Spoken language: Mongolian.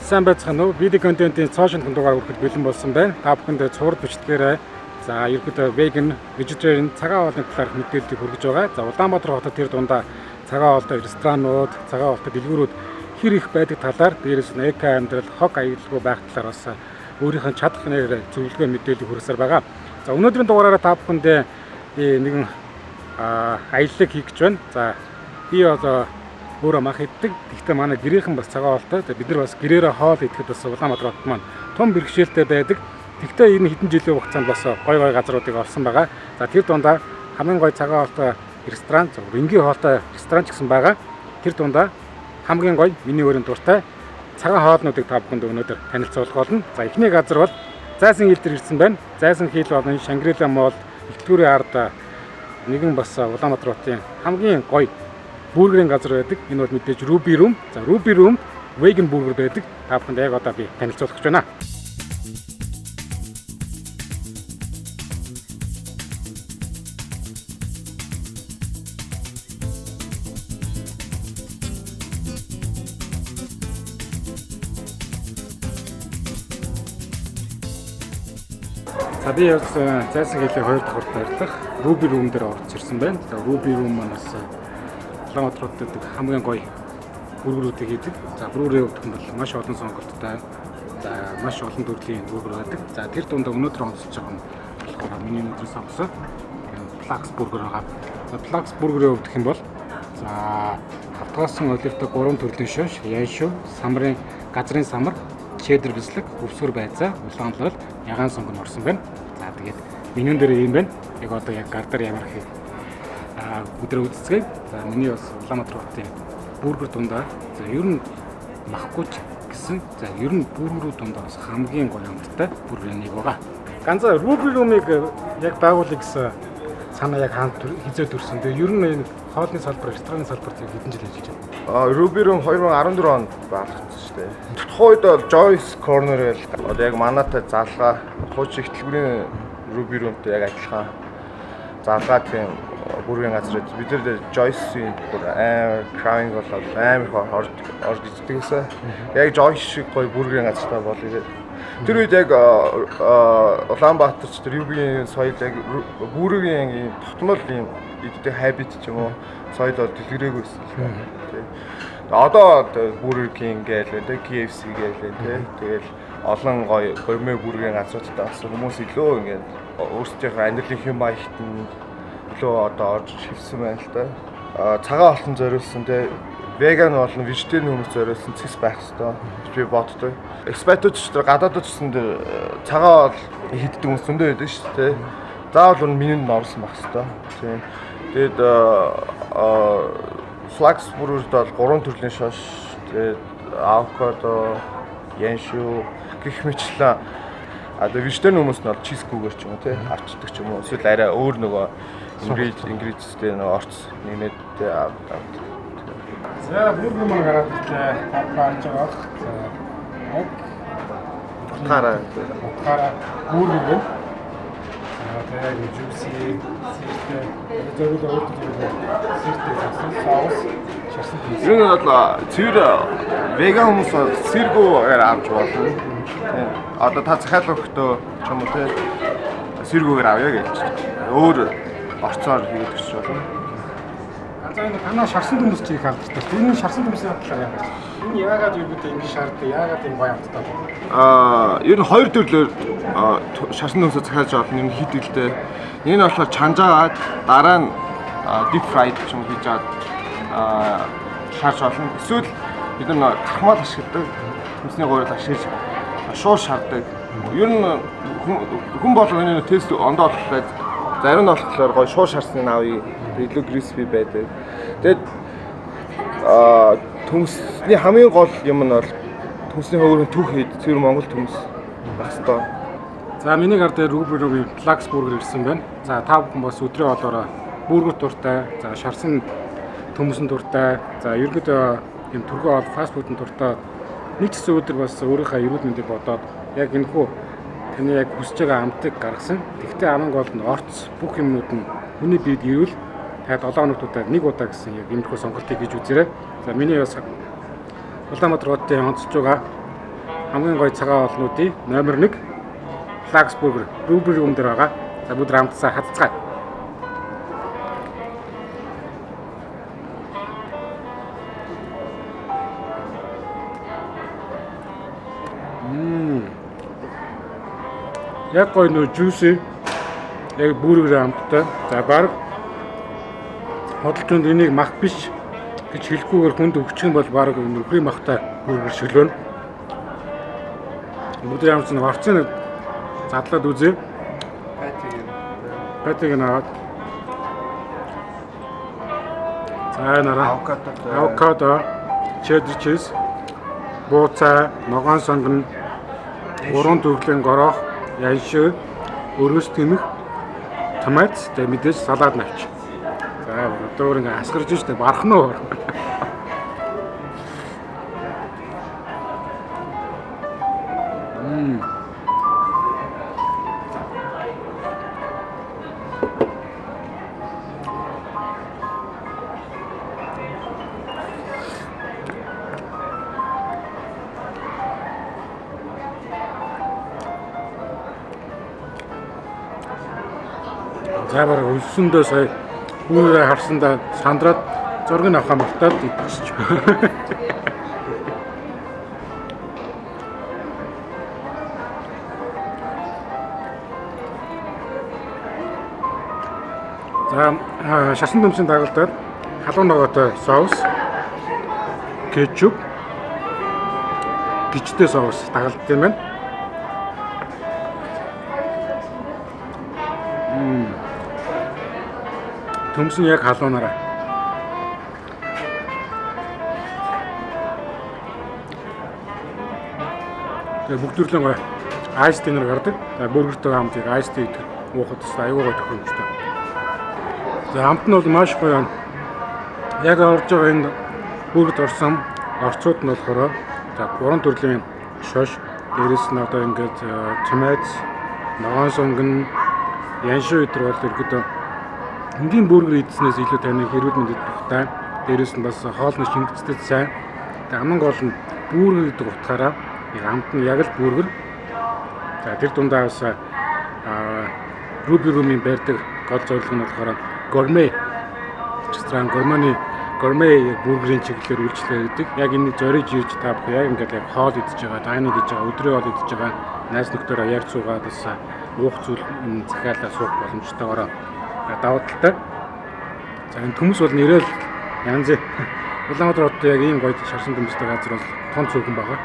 Сайн байцгаана уу? Видео контентын цоошин дугаар хүрэхэд бэлэн болсон байна. Та бүхэнд цуврал бичлэгээрээ за ерөнхийдөө vegan, vegetarian цагаан хоолны талаарх мэдээллийг хүргэж байгаа. За Улаанбаатар хотод тэр дундаа цагаан хоолтой ресторанууд, цагаан хоолтой дэлгүүрүүд хэр их байдаг талаар, дээрээс нь эко амьдрал, хог аюулгүй байх талаар бас өөрийнх нь чадах нэр зөвлөгөө мэдээлэл хүргэсээр байгаа. За өнөөдрийн дугаараараа та бүхэнд нэгэн аяллыг хийх гэж байна. За би одоо өөрөө мах иддэг. Гэхдээ манай гэрийнхэн бас цагаан хоолтой. Бид нар бас гэрээрээ хоол идэхэд бас Улаанбаатар хот маань том бэрхшээлтэй байдаг. Гэхдээ энэ хэдэн жилийн хугацаанд бас гой газруудыг олсон байгаа. За тэр дундаа хамгийн гой цагаан хоолтой ресторан, энгийн хоолтой ресторан ч гэсэн байгаа. Тэр дундаа хамгийн гой миний өөрийн дуртай цагаан хоолнуудыг та бүхэнд өнөөдөр танилцуулах болно. За эхний газар бол Зайсан хил дээр ирсэн байна. Зайсан хил бол энэ Шангрила молл Илтгүүрийн ард нэгэн бас Улаанбаатар хотын хамгийн гой бургерийн газар байдаг. Энэ бол мэдээж Ruby Room. За Ruby Room vegan бургер байдаг. Та бүхэнд яг одоо би танилцуулах гэж байна. За би бас Зайсан хилийн 2 дахь байрлах Ruby Room дээр орж ирсэн байна. За Ruby Room манаас Улаанбаатар хотод хамгийн гоё бургерүүдийг хийдэг. За бүрийн хувьд бол маш олон сонголттой. За маш олон төрлийн бургер байдаг. За тэр дундаа өнөөдөр онцолж байгаа нь болохоор миний өнөөдөр сонгосон Flax бургер байгаа. За Flax бургерийн хувьд гэх юм бол за хавтгаасан оливтой 3 төрлийн шош, яншуу, самрын газрын самар, чеддер бислэг, өвсгөр байцаа, улаанлал, ягаан сонгон орсон байна. За тэгээд менюн дээр ийм байна. Яг одоо яг гардаар ямар их өдрөө үзцгээе. За миний бас Улаанбаатар хотын бургер дундаа за ер нь махгүй ч гэсэн за ер нь бургерүүд дундаа бас хамгийн гоё амттай бургерийн нэг байгаа. Ганцаа Ruby Room-ыг яг байгуулах гэсэн санаа яг хаант хизээ төрсөн. Тэгээ ер нь энэ хоолны салбар, рестораны салбарт хэдэн жил ажиллаж байна? Ruby Room 2014 онд байгуулагдсан шүү дээ. Тухайд бол Joyce Corner гэл одоо яг манайтай залгаа хуучин ихтлгүүрийн Ruby Room-тэй яг адилхан залгаа тийм бүргийн газар бид нар Joyce-ийн бүр crying болоод амар орж иддэгсэн. Яг Joyce шиг гоё бүргийн газартай болоо. Тэр үед яг Улаанбаатарч Ruby-ийн соёл яг бүргийн ийм тогтмол ийм иддэг habit ч юм уу соёл бол дэлгэрээгүй байсан. Одоо Burger King гээл KFC гээл тэгэл олон гоё гурмэ бүргийн газруудтай бас хүмүүс илүү ингээд өөрсдийнхөө амьдралын хэм маягт нь илүү одоо орж хөвсөн байна л да. Цагаан олон зориулсан vegan болон vegetarian хүмүүс зориулсан цэс байх хэрэгтэй би боддог. Экспатууд ч гадаадд ч гэсэн цагаан бол хийддэг хүмүүс зөндөө байдаг шүү дээ. Заавал менюнд орсон байх хэрэгтэй. Тийм. Тэгээд Flax бургерд бол 3 төрлийн шош, тэгээд авокадо, яншуу гэх мэтлэн vegetarian хүмүүс нь бол cheese-гүүгээр ч юм уу тий авчдаг ч юм уу эсвэл арай өөр нөгөө ingredients-тэй нөгөө орц нэгнээд За бургер маань гараад ирлээ. Папач байгаа. За утгаараа бургер гэнэ. Тэгээд juicy сэртэй зөвлөө өөртөө сэртэй соус шарсан. Энэ бол цэвэр vegan хүмүүс сэргүүгээр авч болно. Одоо та захиалга өгөхдөө ч юм уу те сэргүүгээр авъя гэж. Өөр орцоор хийгээд ирч болно. За энэ танаа шарсан төмөс чи их алдартай. Энэ шарсан төмөсийн талаар яагаад? Энэ яагаад юу ингэ шаарддаг? Яагаад энэ гоё амттай байна? Ер нь 2 төрлөөр шарсан төмсөө захиалж авах нь хидэлтэй. Энэ болохоор чанжаагаад дараа нь deep fried ч юм хийж аваад шаарч болно. Эсвэл бид нар тахмал ашигладаг. Төмсний гурил ашиглаж шууд шаарддаг. Ер нь хүн болго энэ тест ондоо болохоор зарим нь болохоор гоё шууд шаарсныг авъя. Илүү crispy байдаг. Тэгээд төмсний хамгийн гол юм нь бол төмсний хөөрхөн түүх хэд цэвэр Монгол төмс байх ёстой. За миний гар дээр Ruby Room-ийн Flax бургер ирсэн байна. За та бүхэн бас өдрийн хоолоороо бургер дуртай, за шарсан төмсөн дуртай, за ерөнхийдөө юм түргэн хоол фаст фудын дуртай нэг ч өдөр бас өөрийнхөө эрүүл мэндийг бодоод яг энэхүү таны яг хүсэж байгаа амтыг гаргасан. Тэгвэл хамгийн гол нь орц бүх юмнууд нь хүний биед ирүүл тэгээд 7 хоногтуудад нэг удаа гэсэн яг иймэрхүү сонголтыг хийж үзээрэй. За миний бас Улаанбаатар хотын онцлж байгаа хамгийн гоё цагаан олнуудын номер 1 Flax Burger Ruby Room дээр байгаа. За бүгд хамтдаа хаццгаая. Яг гоё нөө juicy яг бүргэр хамттай. За баг хөдөлгөөнд энийг мах биш гэж хэлэхгүйгээр хүнд өгчих юм бол баг нөхрийн махтай бүргэр шиглөн. Бүгд ямар ч нэг орцын задлаад үзье. Патиг наваад. За нараа авокадо, cheddar cheese, бууцаа, ногоон сонгон, уран төрлийн горох, яншил, өргөс тэмэх, томат, тэгээ мэдээж салаад навч. За одоо ингээ асгарж штэ барах нь уу. За бараг өлсөндөө сая бүрээ харсандаа сандраад зургийг авахаа мартаад идчихэж. За шасан төмсийн дагалдаад халуун ногоотой соус, кетчуп, гिचтэй соус дагалддаг юм байна. Төмс нь яг халуунаараа. Тэгээ бүгдүрлэн гоё айс tea нэр гардаг. За бургертэй хамт яг айс tea уухад тест аюу гоё тохиромжтой. За хамт нь бол маш гоё. Яг орж байгаа энэ бүргэд орсон орцууд нь болохоор за гурван төрлийн шош, дээрэс нь одоо ингээд томат, ногоон сонгон, яншил өдр бол ерөөдөө энгийн бүргэр идснээс илүү таны хэрүүд мэдэд тухтай. Дээрэс нь бас хоолны шингэцтэй сайн. Тэгээ хамгийн гол нь бүргэр гэдэг утгаараа хамт нь яг л бүргэр. За тэр дундаа бас Ruby Room-ийн барьдаг гол зорилго нь болохоор gourmet ресторан gourmet бүргэрийн чиглэлээр үйлчлээ гэдэг. Яг энэ зориж ирж та бүхэн яг ингээд яг хоол идэж байгаа, дайныг хийж байгаа, өдрийн хоол идэж байгаа найз нөхдөөрөө ярьж суугаад бас уух зүйл захиалаа суух боломжтойгоор даваа талтай. За энэ төмс бол нэрэл янз. Улаанбаатар хотод яг ийм гоё шарсан төмстэй газар бол тон цөөхөн байгаа.